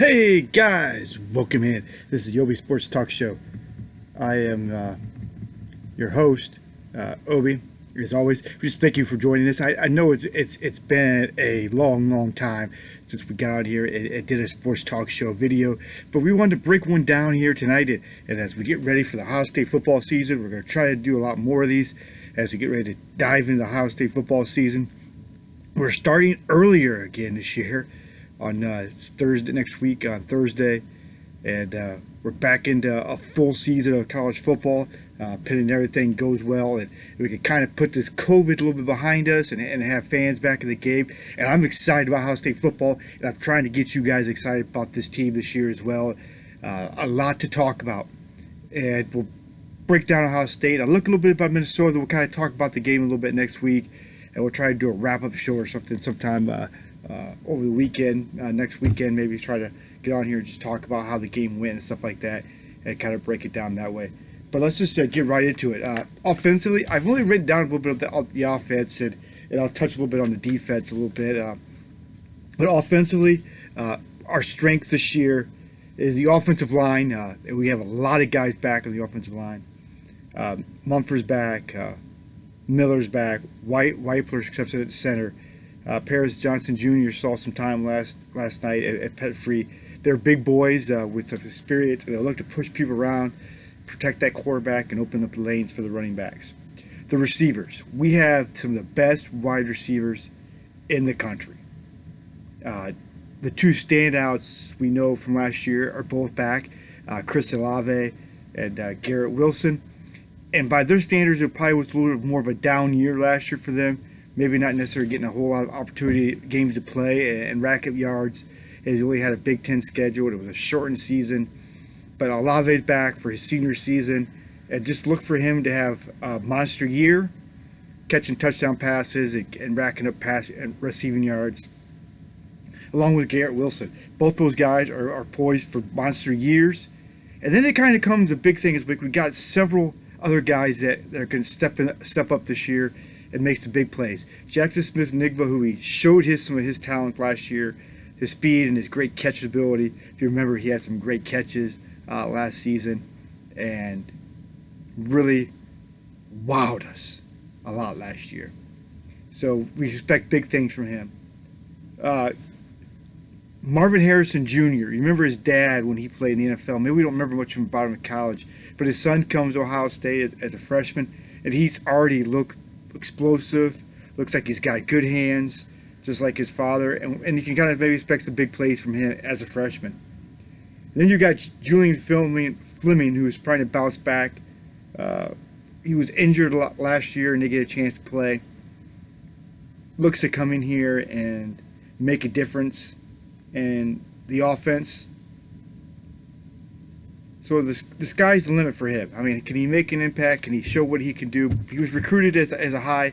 Hey guys, welcome in. This is the Obi Sports Talk Show. I am your host, Obi. As always, we just thank you for joining us. I know it's been a long time since we got out here and did a sports talk show video, but we wanted to break one down here tonight. And as we get ready for the Ohio State football season, we're going to try to do a lot more of these as we get ready to dive into the Ohio State football season. We're starting earlier again this year on Thursday next week on Thursday, and we're back into a full season of college football, pending everything goes well, and we can kind of put this COVID a little bit behind us and have fans back in the game. And I'm excited about Ohio State football, and I'm trying to get you guys excited about this team this year as well. A lot to talk about, and we'll break down Ohio State. I'll look a little bit about Minnesota. We'll kind of talk about the game a little bit next week, and we'll try to do a wrap-up show or something sometime over the weekend, next weekend, maybe try to get on here and just talk about how the game went and stuff like that, and kind of break it down that way. But let's just get right into it. Offensively, I've only written down a little bit of the offense, and I'll touch a little bit on the defense a little bit. But offensively, our strength this year is the offensive line. We have a lot of guys back on the offensive line. Mumford's back, Miller's back, Weipler's steps in at center. Paris Johnson Jr. saw some time last night at Pet Free. They're big boys with some experience, and they'll look to push people around, protect that quarterback, and open up the lanes for the running backs. The receivers. We have some of the best wide receivers in the country. The two standouts we know from last year are both back, Chris Olave and Garrett Wilson. And by their standards, it probably was a little bit more of a down year last year for them. Maybe not necessarily getting a whole lot of opportunity games to play and rack up yards, as he only had a Big Ten schedule. It was a shortened season. But Olave's back for his senior season. And just look for him to have a monster year, catching touchdown passes and racking up pass and receiving yards, along with Garrett Wilson. Both those guys are poised for monster years. And then it kind of comes a big thing is like we got several other guys that are going to step up this year and makes the big plays. Jackson Smith-Njigba, who he showed some of his talent last year, his speed and his great catch ability. If you remember, he had some great catches last season and really wowed us a lot last year. So we expect big things from him. Marvin Harrison Jr., you remember his dad when he played in the NFL. Maybe we don't remember much about him in college, but his son comes to Ohio State as a freshman, and he's already looked explosive. Looks like he's got good hands, just like his father, and you can kind of maybe expect some big plays from him as a freshman. And then you got Julian Fleming, who is trying to bounce back. He was injured last year and they get a chance to play. Looks to come in here and make a difference in the offense. So the sky's the limit for him. I mean, can he make an impact? Can he show what he can do? He was recruited as a high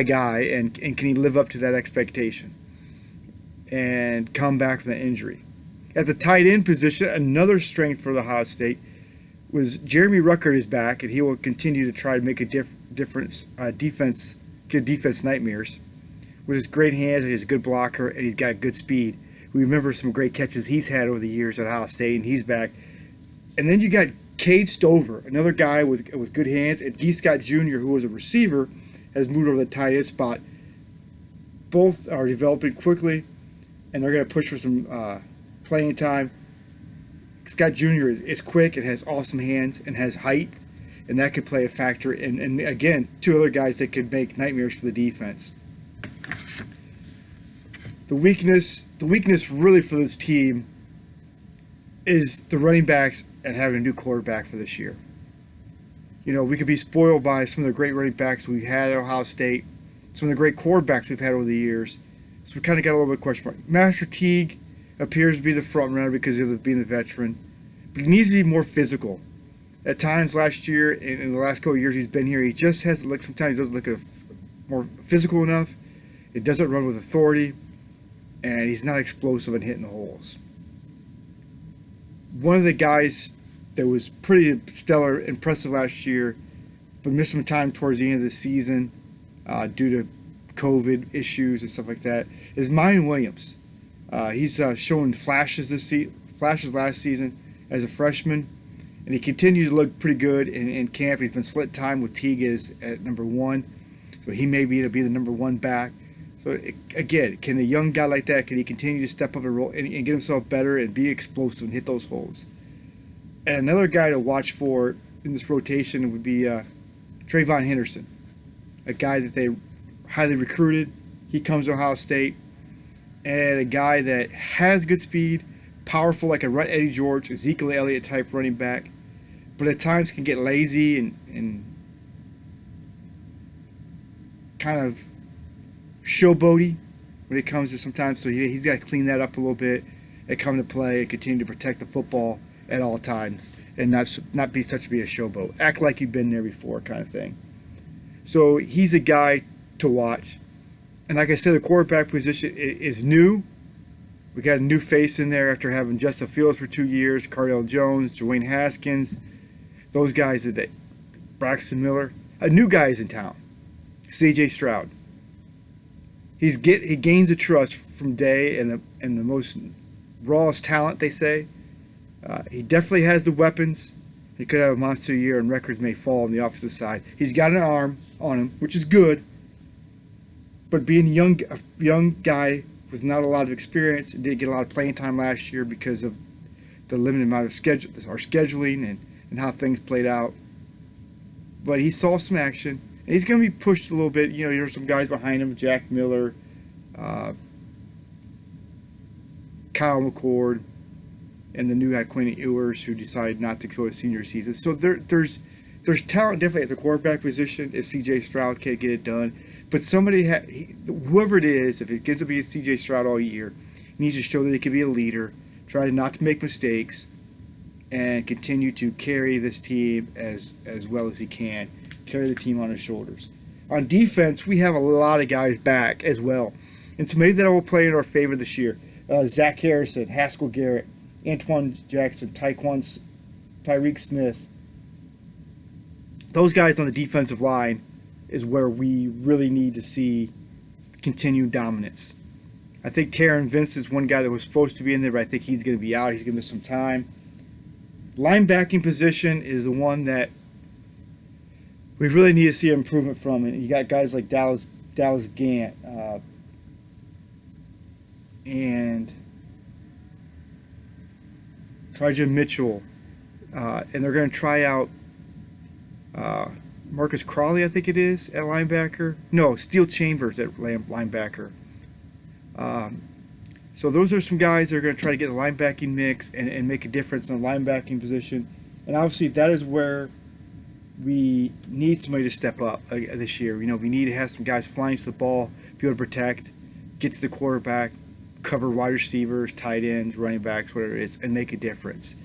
guy, and can he live up to that expectation and come back from the injury? At the tight end position, another strength for the Ohio State was Jeremy Ruckert is back, and he will continue to try to make a difference. Give defense nightmares with his great hands. He's a good blocker, and he's got good speed. We remember some great catches he's had over the years at Ohio State, and he's back. And then you got Cade Stover, another guy with good hands, and Gee Scott Jr., who was a receiver, has moved over the tight end spot. Both are developing quickly, and they're going to push for some playing time. Scott Jr. is quick and has awesome hands and has height, and that could play a factor. And again, two other guys that could make nightmares for the defense. The weakness really for this team is the running backs and having a new quarterback for this year. You know, we could be spoiled by some of the great running backs we've had at Ohio State, some of the great quarterbacks we've had over the years. So we kind of got a little bit of question mark. Master Teague appears to be the front runner because of being the veteran, but he needs to be more physical. At times last year, in the last couple of years he's been here, he just hasn't looked. Sometimes he doesn't look more physical enough. It doesn't run with authority, and he's not explosive and hitting the holes. One of the guys that was pretty stellar, impressive last year, but missed some time towards the end of the season due to COVID issues and stuff like that, is Mayan Williams. He's shown flashes last season as a freshman, and he continues to look pretty good in camp. He's been split time with Teague at number 1, so he may be to be the number 1 back. So again, can a young guy like that, can he continue to step up and roll and get himself better and be explosive and hit those holes? And another guy to watch for in this rotation would be Trayvon Henderson, a guy that they highly recruited. He comes to Ohio State, and a guy that has good speed, powerful like a Eddie George, Ezekiel Elliott type running back, but at times can get lazy and kind of showboaty when it comes to sometimes. So he's got to clean that up a little bit and come to play and continue to protect the football at all times and not be a showboat. Act like you've been there before kind of thing. So he's a guy to watch. And like I said, the quarterback position is new. We got a new face in there after having Justin Fields for 2 years, Cardell Jones, Dwayne Haskins, those guys that Braxton Miller. A new guy is in town, C.J. Stroud. He gains the trust from Day and the most rawest talent, they say. He definitely has the weapons. He could have a monster year, and records may fall on the opposite side. He's got an arm on him, which is good. But being a young guy with not a lot of experience, and didn't get a lot of playing time last year because of the limited amount of scheduling and how things played out. But he saw some action, and he's going to be pushed a little bit. You know, there's some guys behind him, Jack Miller, Kyle McCord, and the new guy Quentin Ewers, who decided not to go to senior season. So there's talent definitely at the quarterback position if C.J. Stroud can't get it done. But whoever it is, if it gets to be a C.J. Stroud all year, he needs to show that he can be a leader, try not to make mistakes, and continue to carry this team as well as he can, carry the team on his shoulders. On defense, we have a lot of guys back as well. And so maybe that will play in our favor this year. Zach Harrison, Haskell Garrett, Antoine Jackson, Tyreek Smith. Those guys on the defensive line is where we really need to see continued dominance. I think Taron Vince is one guy that was supposed to be in there, but I think he's going to be out. He's going to miss some time. Linebacking position is the one that we really need to see an improvement from. And you got guys like Dallas Gant and Trajan Mitchell, and they're going to try out Marcus Crawley, I think it is, at linebacker. No, Steel Chambers at linebacker. So those are some guys that are going to try to get the linebacking mix and make a difference in the linebacking position. And obviously that is where we need somebody to step up this year. You know, we need to have some guys flying to the ball, be able to protect, get to the quarterback, cover wide receivers, tight ends, running backs, whatever it is, and make a difference.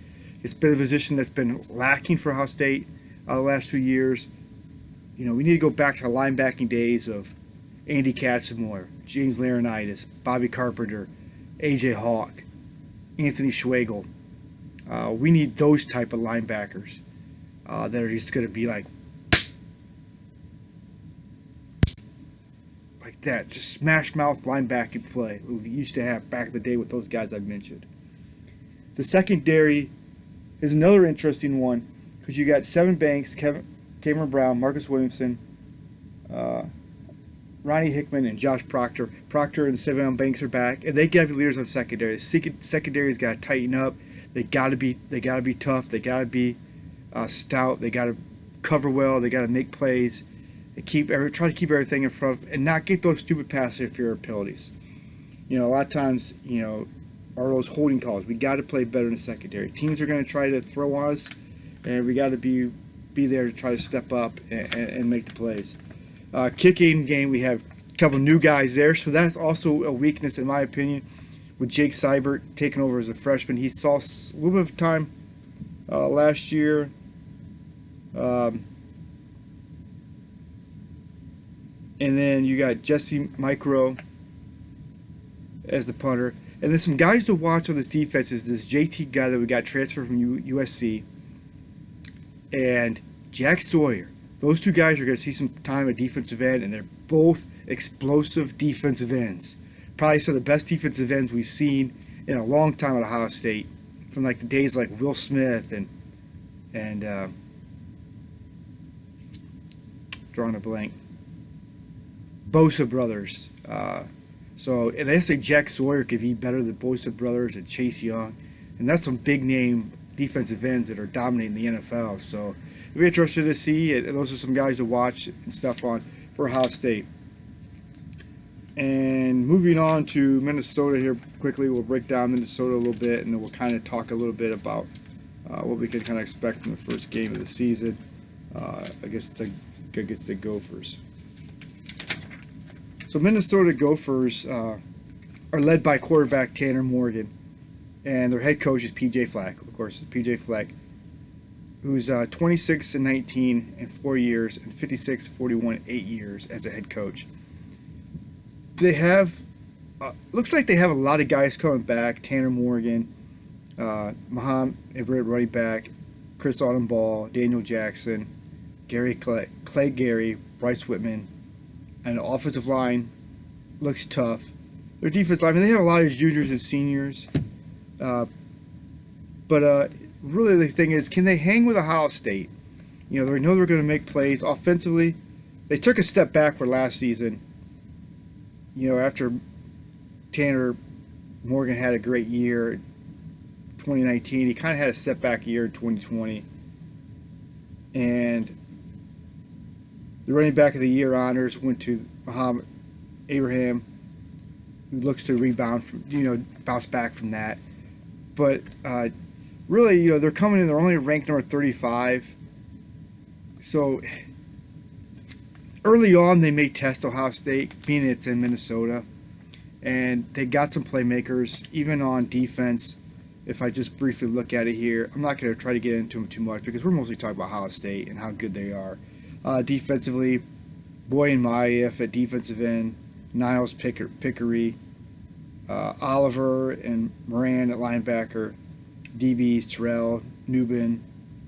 It's been a position that's been lacking for Ohio State the last few years. You know, we need to go back to the linebacking days of Andy Katzenmoyer, James Laurinaitis, Bobby Carpenter, A.J. Hawk, Anthony Schwegel. We need those type of linebackers that are just going to be like that, just smash mouth linebacking play we used to have back in the day with those guys I mentioned. The secondary is another interesting one because you got Sevyn Banks, Cameron Brown, Marcus Williamson, Ronnie Hickman, and Josh Proctor. Proctor and Sevyn Banks are back, and they got to be leaders on secondary. Secondary's got to tighten up. They got to be tough. They got to be stout. They got to cover well. They got to make plays. Try to keep everything in front and not get those stupid pass interference penalties. You know, a lot of times, you know, are those holding calls. We got to play better in the secondary. Teams are going to try to throw on us, and we got to be there to try to step up and make the plays. Kicking game, we have a couple new guys there, so that's also a weakness in my opinion. With Jake Seibert taking over as a freshman, he saw a little bit of time last year. And then you got Jesse Micro as the punter. And then some guys to watch on this defense is this JT guy that we got transferred from USC and Jack Sawyer. Those two guys are going to see some time at defensive end, and they're both explosive defensive ends. probably some of the best defensive ends we've seen in a long time at Ohio State, from like the days like Will Smith and drawing a blank, Bosa brothers. And they say Jack Sawyer could be better than Bosa brothers and Chase Young, and that's some big name defensive ends that are dominating the NFL. So it'll be interesting to see. Those are some guys to watch and stuff on for Ohio State. And moving on to Minnesota here quickly, we'll break down Minnesota a little bit, and then we'll kind of talk a little bit about what we can kind of expect from the first game of the season against the Gophers. So Minnesota Gophers are led by quarterback Tanner Morgan, and their head coach is P.J. Fleck, of course, P.J. Fleck, who's 26-19 in 4 years and 56-41 8 years as a head coach. They have, looks like they have a lot of guys coming back. Tanner Morgan, Muhammad Ibrahim running back, Chris Audenball, Daniel Jackson, Clay Gary, Bryce Whitman, and the offensive line looks tough. Their defense line, I mean, they have a lot of juniors and seniors. But really the thing is, can they hang with Ohio State? You know, they know they're going to make plays. Offensively, they took a step backward last season. You know, after Tanner Morgan had a great year in 2019, he kind of had a step back year in 2020. And the running back of the year honors went to Muhammad Ibrahim, who looks to rebound from, bounce back from that. But really, they're coming in, they're only ranked number 35. So early on, they may test Ohio State, being it's in Minnesota. And they got some playmakers, even on defense. If I just briefly look at it here, I'm not going to try to get into them too much because we're mostly talking about Ohio State and how good they are. Defensively, Boy and Maieff at defensive end, Niles Pickery, Oliver and Moran at linebacker, DBs Terrell, Newbin,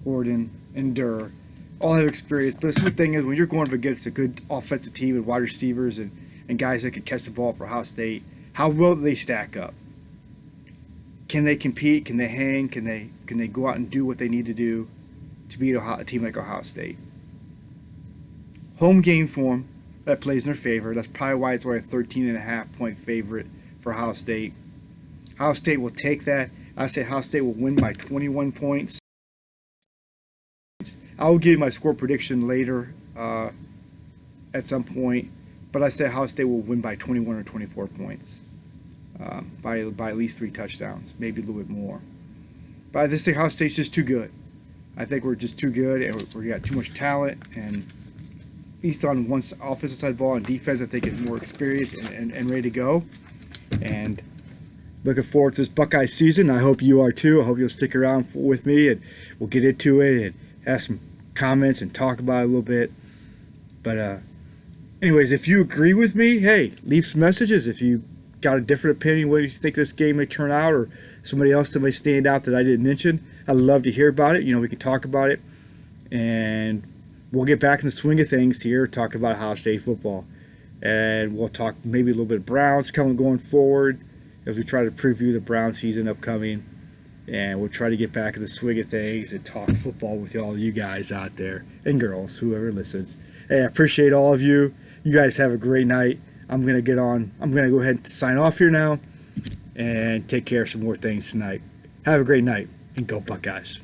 Gordon, and Durr all have experience. But the sweet thing is, when you're going up against a good offensive team with wide receivers and guys that can catch the ball for Ohio State, how well do they stack up? Can they compete? Can they hang? Can they go out and do what they need to do to beat a team like Ohio State? Home game form, that plays in their favor. That's probably why it's only a 13.5-point favorite for Ohio State. Ohio State will take that. I say Ohio State will win by 21 points. I will give you my score prediction later at some point, but I say Ohio State will win by 21 or 24 points, by at least 3 touchdowns, maybe a little bit more. But I just think Ohio State's just too good. I think we're just too good, and we got too much talent. And at least on one offensive side of the ball, and defense, I think is more experienced and ready to go. And looking forward to this Buckeye season. I hope you are too. I hope you'll stick around with me, and we'll get into it and have some comments and talk about it a little bit. But anyways, if you agree with me, hey, leave some messages. If you got a different opinion, what do you think this game may turn out, or somebody else that may stand out that I didn't mention, I'd love to hear about it. We can talk about it, and we'll get back in the swing of things here, talk about Ohio State football. And we'll talk maybe a little bit of Browns going forward as we try to preview the Brown season upcoming. And we'll try to get back in the swing of things and talk football with all you guys out there, and girls, whoever listens. Hey, I appreciate all of you. You guys have a great night. I'm going to go ahead and sign off here now and take care of some more things tonight. Have a great night, and go Buckeyes.